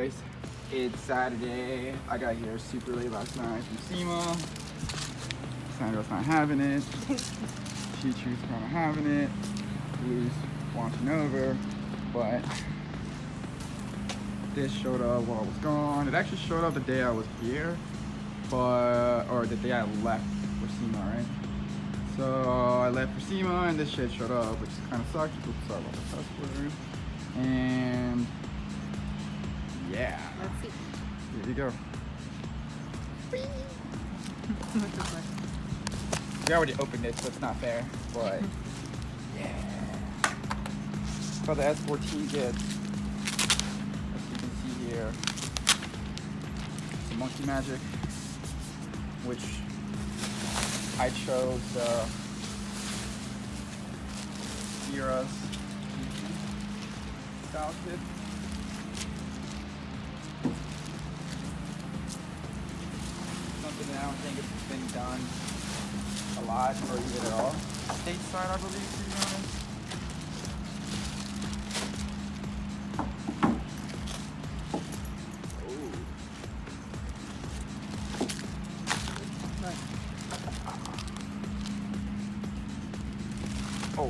guys, it's Saturday. I got here super late last night from SEMA. Sandra's not having it. Chi-Chi's kind of having it. Blue's watching over, but this showed up while I was gone. It actually showed up the day I was here, or the day I left for SEMA, right? So I left for SEMA and this shit showed up, which kind of sucked. Oops, sorry about the cuss word. And yeah, let's see. Here you go. We already opened it, so it's not fair, but yeah. For the S14 kit, as you can see here, it's a Monkey Magic, which I chose URAS GT style kit. Something that I don't think it's been done a lot or even at all stateside, I believe, to be honest. Oh.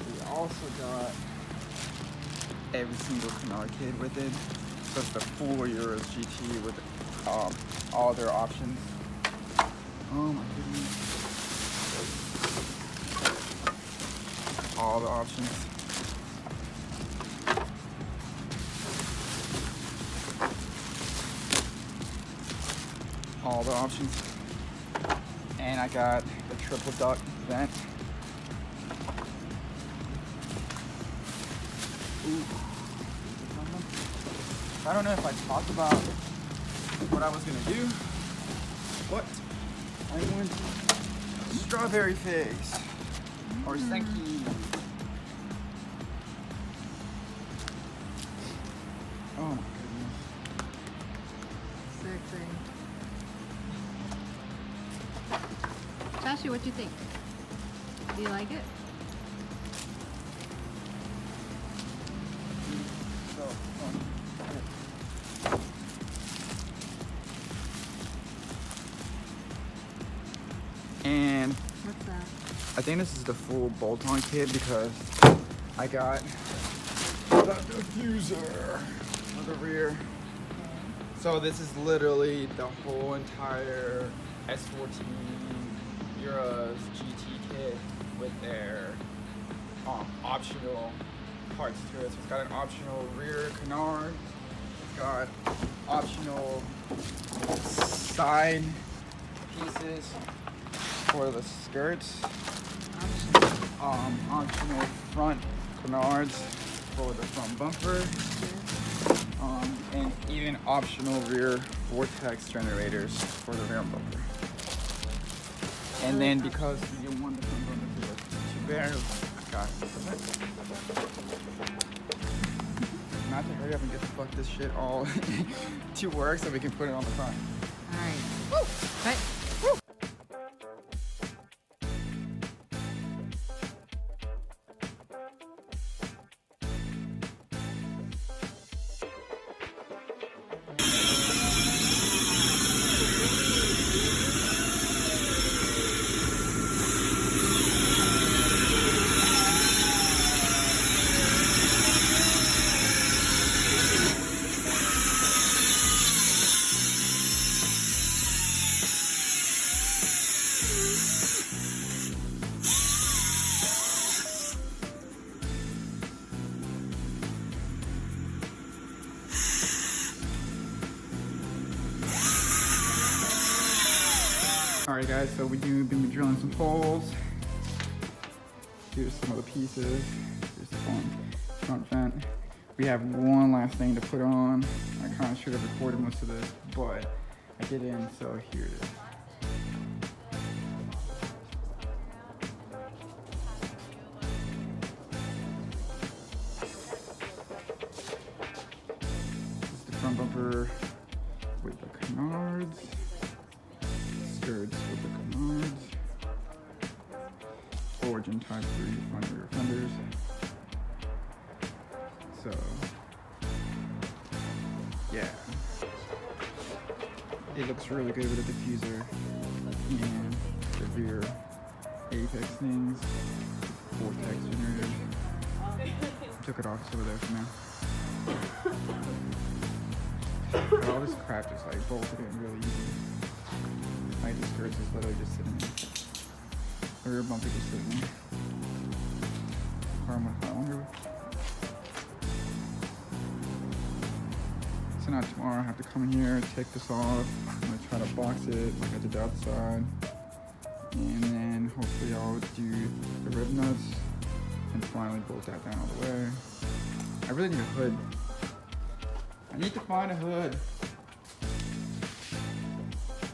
We also got every single canard kit with it. So it's the full URAS GT with all their options. Oh my goodness. All the options. All the options. And I got the triple duck vent. Ooh. I don't know if I talked about what I was gonna do, but I went strawberry face or senki. Oh my goodness. So exciting. Joshua, what do you think? Do you like it? And what's that? I think this is the full bolt-on kit because I got the diffuser for the rear. Okay. So this is literally the whole entire S14 URAS GT kit with their optional parts to it. So it's got an optional rear canard. It's got optional side pieces for the skirts, optional front canards for the front bumper, and even optional rear vortex generators for the rear bumper. And then because we didn't want the front bumper to look too bare, I got not to hurry up and get the fuck this shit all to work so we can put it on the front. All right. Woo! Right. Woo! Alright guys, so we've been drilling some holes. Here's some of the pieces. Here's the front vent. We have one last thing to put on. I kind of should have recorded most of this, but I didn't, so here it is. This is the front bumper with the canards. Skirts with the canards. Origin Type 3 front rear fenders. So yeah, it looks really good with the diffuser and the rear apex things, vortex generator. Took it off, it's over there for now. But all this crap just like bolted in really easy. Like this skirts is literally just sitting there. The rear bumper just sitting there. I wonder. So now tomorrow I have to come in here, take this off. I'm gonna try to box it like I did the outside. And then hopefully I'll do the rib nuts and finally bolt that down all the way. I really need a hood. I need to find a hood.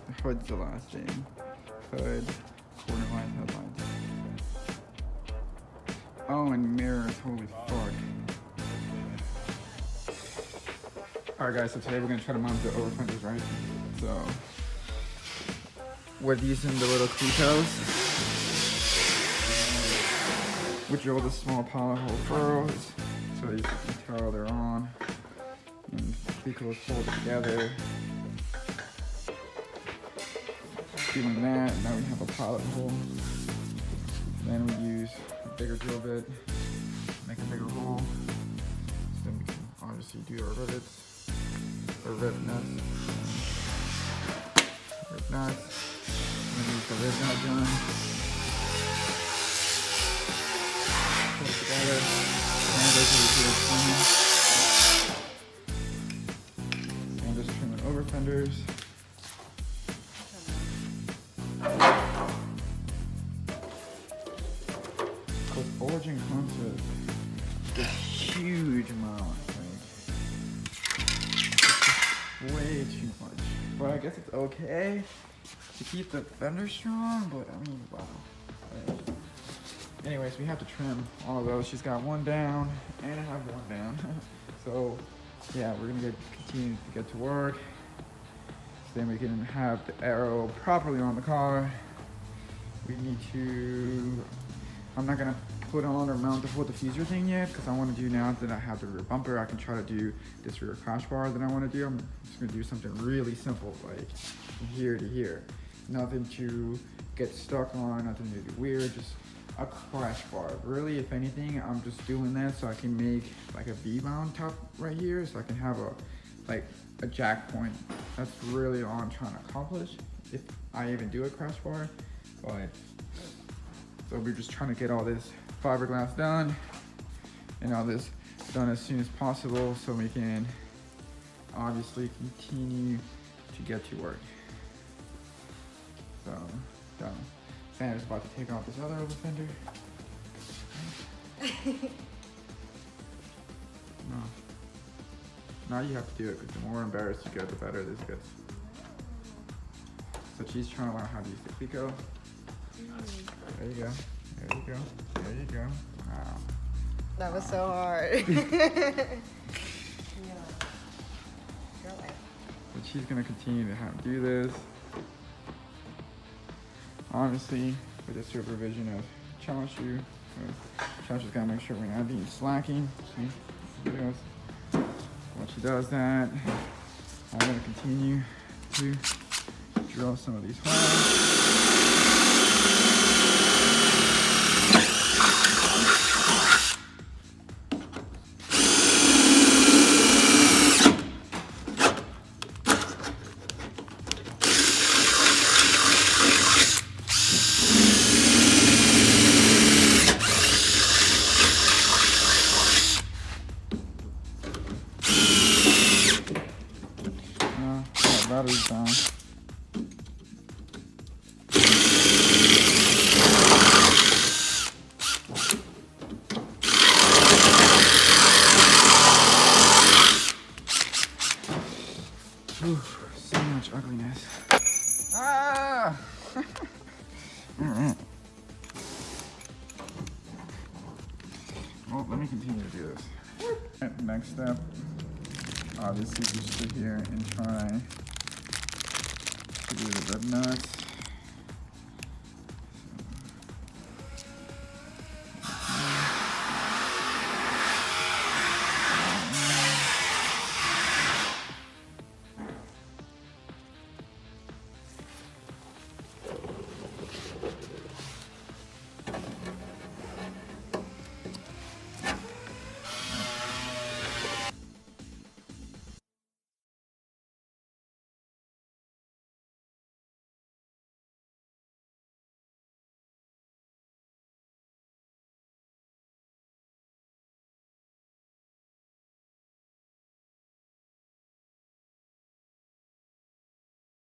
The hood's the last thing. Hood, corner lines, headlights. Oh, and mirrors, holy fuck. Alright guys, so today we're gonna try to mount the over fenders, right? So, we're using the little Clicos, which are all the small pilot hole furrows. So as you can tell, they're on. And Clicos folded together. Doing that, now we have a pilot hole. Then we use a bigger drill bit, make a bigger hole. So then we can obviously do our rivets, or rib nuts. Rib nuts. I'm gonna use the rib nut gun. Put it together. And I'm just trimming over fenders. Origin concept is huge amount, like way too much. But I guess it's okay to keep the fender strong, but I mean, wow. Anyways, we have to trim all of those. She's got one down, and I have one down. So yeah, we're gonna continue to get to work. So then we can have the aero properly on the car. We need to, I'm not gonna put on or mount the full diffuser thing yet, because I want to do, now that I have the rear bumper, I can try to do this rear crash bar that I want to do. I'm just going to do something really simple, like from here to here. Nothing to get stuck on, nothing to do weird, just a crash bar. Really, if anything, I'm just doing that so I can make like a V-mount top right here, so I can have a jack point. That's really all I'm trying to accomplish, if I even do a crash bar. But so we're just trying to get all this fiberglass done and all this done as soon as possible so we can obviously continue to get to work. So, Sandra's about to take off this other over fender. No. Now you have to do it, because the more embarrassed you get, the better this gets. So she's trying to learn how to use the Clico. There you go. There you go. There you go. Wow. That was so hard. But she's gonna continue to have to do this. Obviously, with the supervision of Chashu. Chashu's gotta make sure we're not being slacking. See? Once she does that, I'm gonna continue to drill some of these holes. Battery's down. Whew, so much ugliness. Ah! Well, let me continue to do this. Next step, obviously, just sit here and try to do the rib nuts.